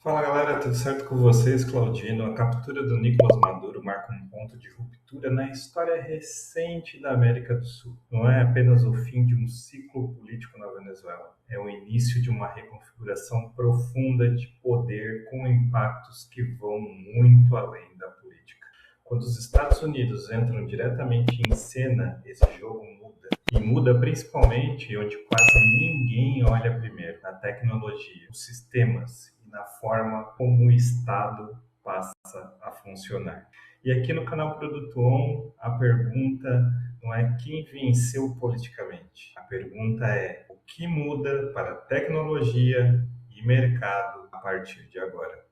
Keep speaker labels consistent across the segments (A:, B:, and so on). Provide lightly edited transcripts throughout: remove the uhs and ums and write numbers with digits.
A: Fala galera, tudo certo com vocês? Claudino, a captura do Nicolás Maduro marca um ponto de ruptura na história recente da América do Sul. Não é apenas o fim de um ciclo político na Venezuela, é o início de uma reconfiguração profunda de poder com impactos que vão muito além da política. Quando os Estados Unidos entram diretamente em cena, esse jogo muda. E muda principalmente onde quase ninguém olha primeiro, na tecnologia, nos sistemas e na forma como o Estado passa a funcionar. E aqui no canal Produto On, a pergunta não é quem venceu politicamente. A pergunta é o que muda para tecnologia e mercado a partir de agora.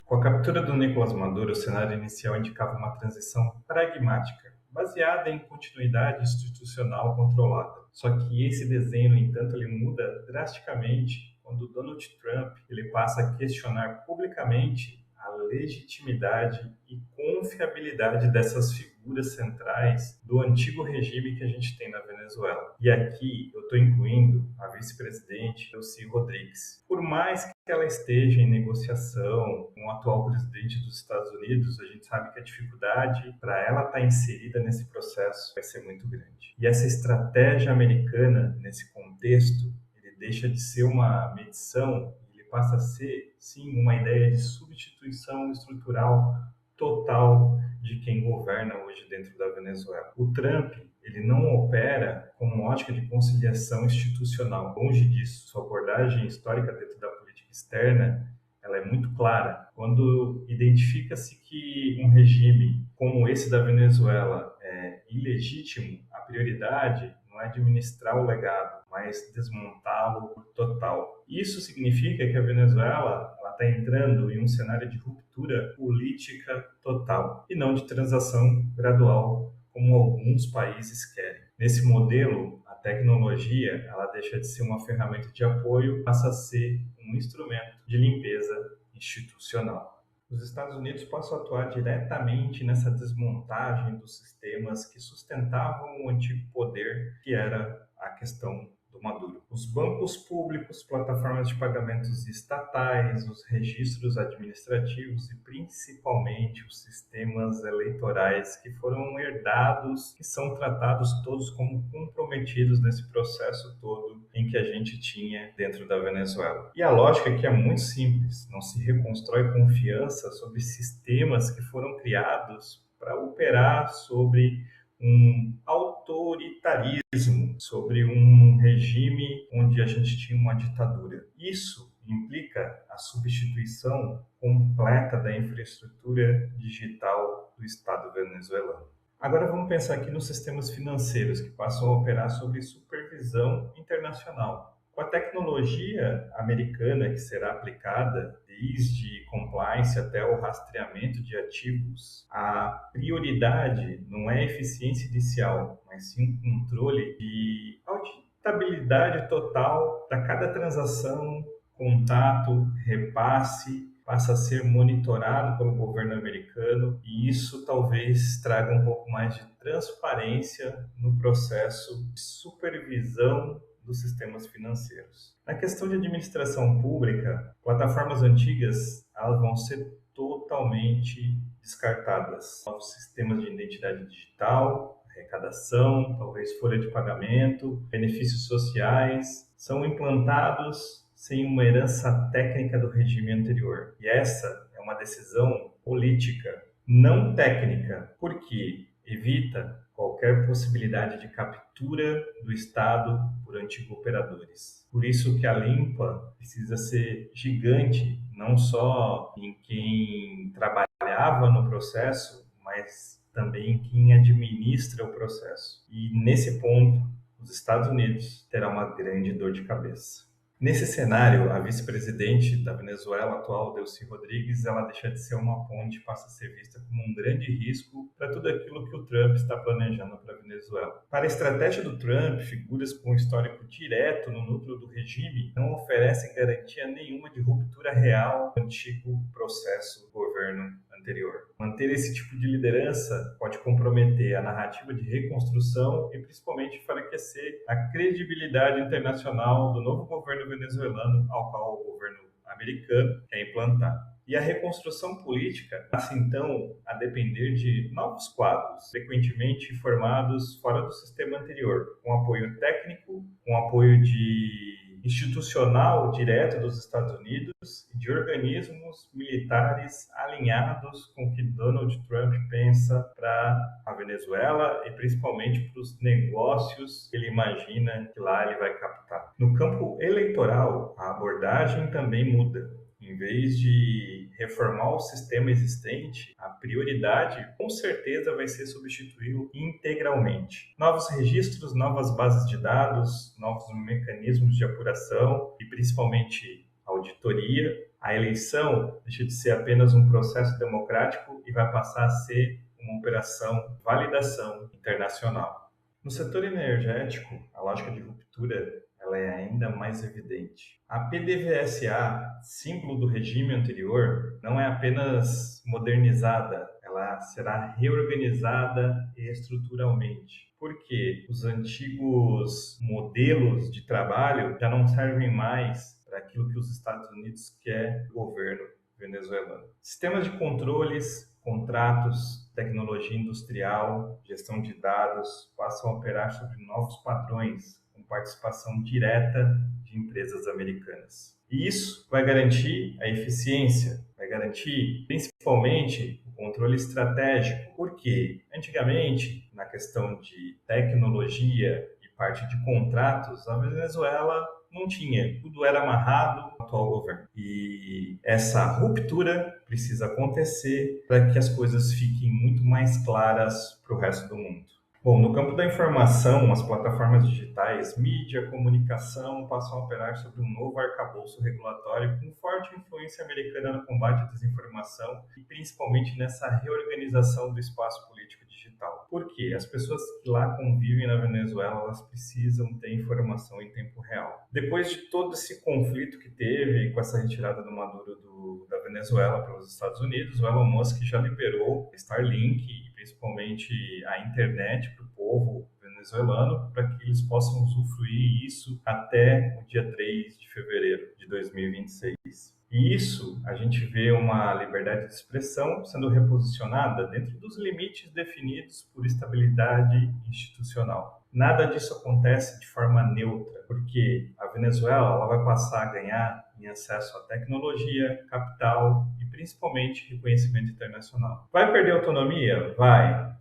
A: Com a captura do Nicolás Maduro, o cenário inicial indicava uma transição pragmática, baseada em continuidade institucional controlada. Só que esse desenho, no entanto, ele muda drasticamente quando Donald Trump ele passa a questionar publicamente a legitimidade e confiabilidade dessas figuras centrais do antigo regime que a gente tem na Venezuela. E aqui eu estou incluindo a vice-presidente Delcy Rodrigues. Por mais que ela esteja em negociação com o atual presidente dos Estados Unidos, a gente sabe que a dificuldade para ela estar inserida nesse processo vai ser muito grande. E essa estratégia americana, nesse contexto, ele deixa de ser uma medição, ele passa a ser, sim, uma ideia de substituição estrutural total de quem governa hoje dentro da Venezuela. O Trump, ele não opera com uma ótica de conciliação institucional. Longe disso, sua abordagem histórica dentro da política externa, ela é muito clara. Quando identifica-se que um regime como esse da Venezuela é ilegítimo, a prioridade não é administrar o legado, mas desmontá-lo total. Isso significa que a Venezuela está entrando em um cenário de ruptura política total e não de transação gradual, como alguns países querem. Nesse modelo, a tecnologia ela deixa de ser uma ferramenta de apoio, passa a ser um instrumento de limpeza institucional. Os Estados Unidos passam a atuar diretamente nessa desmontagem dos sistemas que sustentavam o antigo poder, que era a questão do Maduro. Os bancos públicos, plataformas de pagamentos estatais, os registros administrativos e principalmente os sistemas eleitorais que foram herdados, que são tratados todos como comprometidos nesse processo todo em que a gente tinha dentro da Venezuela. E a lógica aqui é muito simples, não se reconstrói confiança sobre sistemas que foram criados para operar sobre um autoritarismo, sobre um regime onde a gente tinha uma ditadura. Isso implica a substituição completa da infraestrutura digital do Estado venezuelano. Agora vamos pensar aqui nos sistemas financeiros que passam a operar sob supervisão internacional. Com a tecnologia americana que será aplicada, desde compliance até o rastreamento de ativos, a prioridade não é a eficiência inicial, mas sim um controle de auditabilidade total para cada transação, contato, repasse, passa a ser monitorado pelo governo americano e isso talvez traga um pouco mais de transparência no processo de supervisão dos sistemas financeiros. Na questão de administração pública, plataformas antigas elas vão ser totalmente descartadas. Novos sistemas de identidade digital, arrecadação, talvez folha de pagamento, benefícios sociais, são implantados sem uma herança técnica do regime anterior. E essa é uma decisão política, não técnica, porque evita qualquer possibilidade de captura do Estado por antigo-operadores. Por isso que a limpa precisa ser gigante, não só em quem trabalhava no processo, mas também em quem administra o processo. E nesse ponto, os Estados Unidos terão uma grande dor de cabeça. Nesse cenário, a vice-presidente da Venezuela atual, Delcy Rodrigues, ela deixa de ser uma ponte e passa a ser vista como um grande risco para tudo aquilo que o Trump está planejando para a Venezuela. Para a estratégia do Trump, figuras com histórico direto no núcleo do regime não oferecem garantia nenhuma de ruptura real do antigo processo do governo anterior. Manter esse tipo de liderança pode comprometer a narrativa de reconstrução e principalmente enfraquecer a credibilidade internacional do novo governo venezuelano ao qual o governo americano quer implantar. E a reconstrução política passa então a depender de novos quadros, frequentemente formados fora do sistema anterior, com apoio técnico, com apoio institucional direto dos Estados Unidos e de organismos militares alinhados com o que Donald Trump pensa para a Venezuela e principalmente para os negócios que ele imagina que lá ele vai captar. No campo eleitoral, a abordagem também muda. Em vez de reformar o sistema existente, a prioridade com certeza vai ser substituí-lo integralmente. Novos registros, novas bases de dados, novos mecanismos de apuração e principalmente auditoria. A eleição deixa de ser apenas um processo democrático e vai passar a ser uma operação de validação internacional. No setor energético, a lógica de ruptura ela é ainda mais evidente. A PDVSA, símbolo do regime anterior, não é apenas modernizada, ela será reorganizada estruturalmente. Porque os antigos modelos de trabalho já não servem mais para aquilo que os Estados Unidos quer do governo venezuelano. Sistemas de controles, contratos, tecnologia industrial, gestão de dados passam a operar sobre novos padrões, com participação direta de empresas americanas. E isso vai garantir a eficiência, vai garantir principalmente o controle estratégico, porque antigamente, na questão de tecnologia e parte de contratos, a Venezuela não tinha, tudo era amarrado ao atual governo. E essa ruptura precisa acontecer para que as coisas fiquem muito mais claras para o resto do mundo. Bom, no campo da informação, as plataformas digitais, mídia, comunicação passam a operar sobre um novo arcabouço regulatório com forte influência americana no combate à desinformação e principalmente nessa reorganização do espaço político digital. Por quê? As pessoas que lá convivem na Venezuela, elas precisam ter informação em tempo real. Depois de todo esse conflito que teve com essa retirada do Maduro da Venezuela pelos Estados Unidos, o Elon Musk já liberou Starlink, principalmente a internet para o povo venezuelano, para que eles possam usufruir isso até o dia 3 de fevereiro de 2026. E isso, a gente vê uma liberdade de expressão sendo reposicionada dentro dos limites definidos por estabilidade institucional. Nada disso acontece de forma neutra, porque a Venezuela ela vai passar a ganhar em acesso à tecnologia, capital e principalmente reconhecimento internacional. Vai perder autonomia? Vai.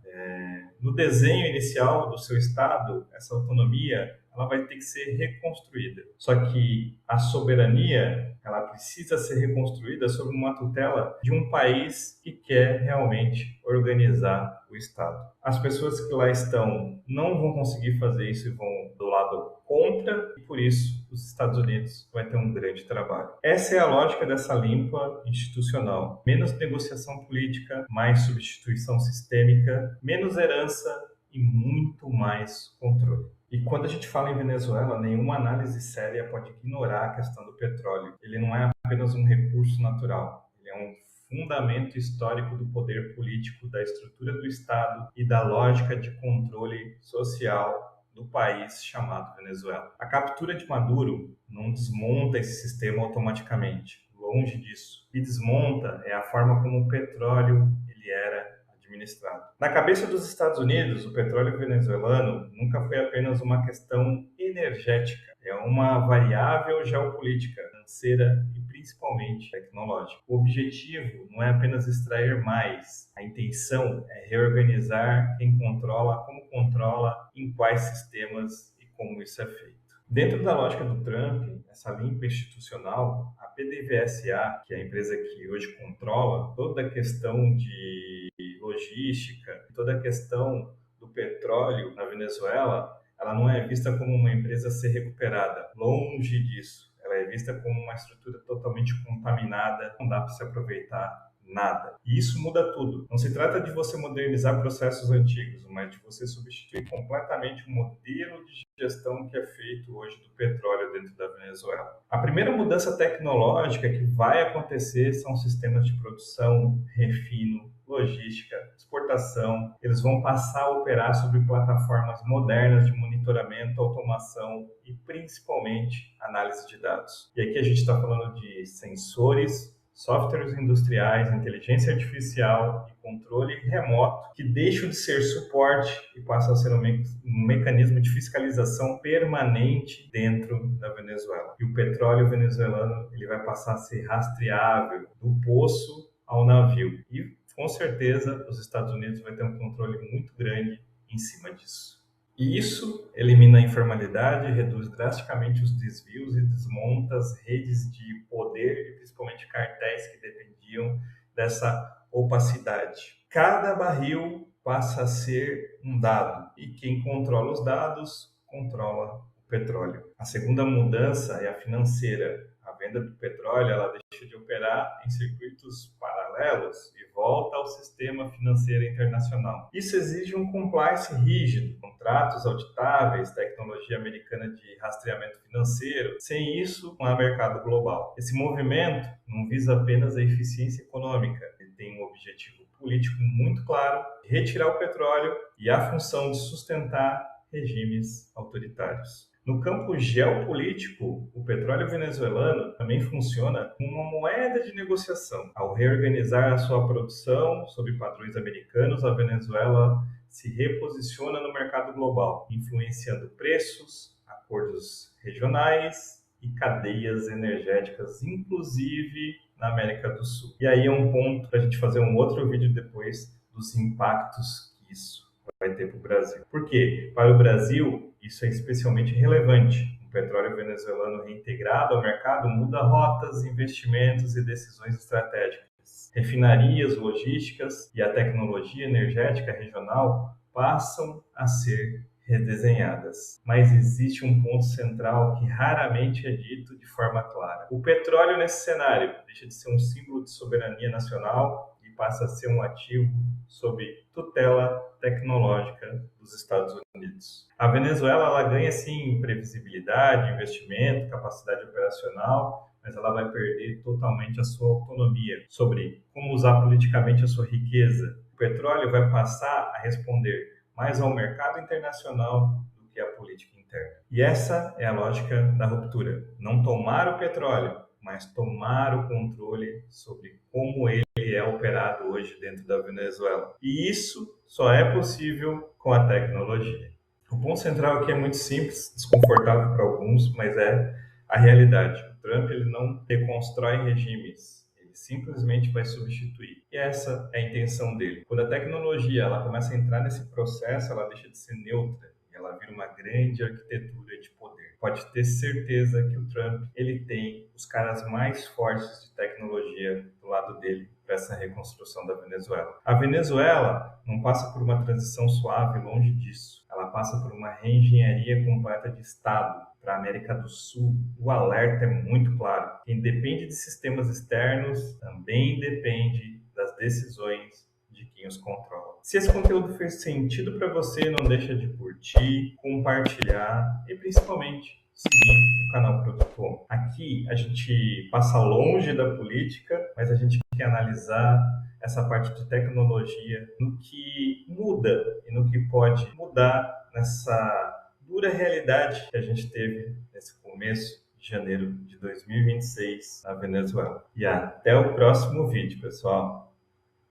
A: No desenho inicial do seu Estado, essa autonomia ela vai ter que ser reconstruída. Só que a soberania ela precisa ser reconstruída sob uma tutela de um país que quer realmente organizar o Estado. As pessoas que lá estão não vão conseguir fazer isso e vão do lado contra, e por isso os Estados Unidos vai ter um grande trabalho. Essa é a lógica dessa limpa institucional. Menos negociação política, mais substituição sistêmica, menos herança e muito mais controle. E quando a gente fala em Venezuela, nenhuma análise séria pode ignorar a questão do petróleo. Ele não é apenas um recurso natural, ele é um fundamento histórico do poder político, da estrutura do Estado e da lógica de controle social do país chamado Venezuela. A captura de Maduro não desmonta esse sistema automaticamente, longe disso. O que desmonta é a forma como o petróleo ele era administrado. Na cabeça dos Estados Unidos, o petróleo venezuelano nunca foi apenas uma questão energética, é uma variável geopolítica, financeira e principalmente tecnológica. O objetivo não é apenas extrair mais, a intenção é reorganizar quem controla, como controla, em quais sistemas e como isso é feito. Dentro da lógica do Trump, essa limpa institucional, a PDVSA, que é a empresa que hoje controla toda a questão de logística, toda a questão do petróleo na Venezuela, ela não é vista como uma empresa a ser recuperada. Longe disso. Ela é vista como uma estrutura totalmente contaminada, não dá para se aproveitar nada. E isso muda tudo. Não se trata de você modernizar processos antigos, mas de você substituir completamente o modelo de gestão que é feito hoje do petróleo dentro da Venezuela. A primeira mudança tecnológica que vai acontecer são sistemas de produção, refino, logística, exportação. Eles vão passar a operar sobre plataformas modernas de monitoramento, automação e principalmente análise de dados. E aqui a gente está falando de sensores, softwares industriais, inteligência artificial e controle remoto, que deixam de ser suporte e passam a ser um mecanismo de fiscalização permanente dentro da Venezuela. E o petróleo venezuelano ele vai passar a ser rastreável do poço ao navio. E, com certeza, os Estados Unidos vai ter um controle muito grande em cima disso. E isso elimina a informalidade, reduz drasticamente os desvios e desmonta as redes de poder e principalmente cartéis que dependiam dessa opacidade. Cada barril passa a ser um dado e quem controla os dados controla o petróleo. A segunda mudança é a financeira. A venda do petróleo ela deixa de operar em circuitos paralelos e volta ao sistema financeiro internacional. Isso exige um compliance rígido, contratos auditáveis, tecnologia americana de rastreamento financeiro. Sem isso, não há mercado global. Esse movimento não visa apenas a eficiência econômica, ele tem um objetivo político muito claro, retirar o petróleo e a função de sustentar regimes autoritários. No campo geopolítico, o petróleo venezuelano também funciona como uma moeda de negociação. Ao reorganizar a sua produção sob padrões americanos, a Venezuela se reposiciona no mercado global, influenciando preços, acordos regionais e cadeias energéticas, inclusive na América do Sul. E aí é um ponto para a gente fazer um outro vídeo depois dos impactos que isso vai ter para o Brasil. Por quê? Para o Brasil, isso é especialmente relevante. O petróleo venezuelano reintegrado ao mercado muda rotas, investimentos e decisões estratégicas. Refinarias, logísticas e a tecnologia energética regional passam a ser redesenhadas. Mas existe um ponto central que raramente é dito de forma clara. O petróleo nesse cenário deixa de ser um símbolo de soberania nacional e passa a ser um ativo sob tutela tecnológica dos Estados Unidos. A Venezuela ela ganha sim previsibilidade, investimento, capacidade operacional, mas ela vai perder totalmente a sua autonomia sobre como usar politicamente a sua riqueza. O petróleo vai passar a responder mais ao mercado internacional do que à política interna. E essa é a lógica da ruptura. Não tomar o petróleo, mas tomar o controle sobre como ele é operado hoje dentro da Venezuela. E isso só é possível com a tecnologia. O ponto central aqui é muito simples, desconfortável para alguns, mas é a realidade. O Trump ele não reconstrói regimes, ele simplesmente vai substituir. E essa é a intenção dele. Quando a tecnologia ela começa a entrar nesse processo, ela deixa de ser neutra e ela vira uma grande arquitetura de poder. Pode ter certeza que o Trump ele tem os caras mais fortes de tecnologia do lado dele para essa reconstrução da Venezuela. A Venezuela não passa por uma transição suave, longe disso. Ela passa por uma reengenharia completa de Estado. Para a América do Sul, o alerta é muito claro. Quem depende de sistemas externos também depende das decisões de quem os controla. Se esse conteúdo fez sentido para você, não deixa de curtir, compartilhar e principalmente seguir o canal Produtor. Aqui a gente passa longe da política, mas a gente quer analisar essa parte de tecnologia, no que muda e no que pode mudar nessa dura realidade que a gente teve nesse começo de janeiro de 2026 na Venezuela. E até o próximo vídeo, pessoal!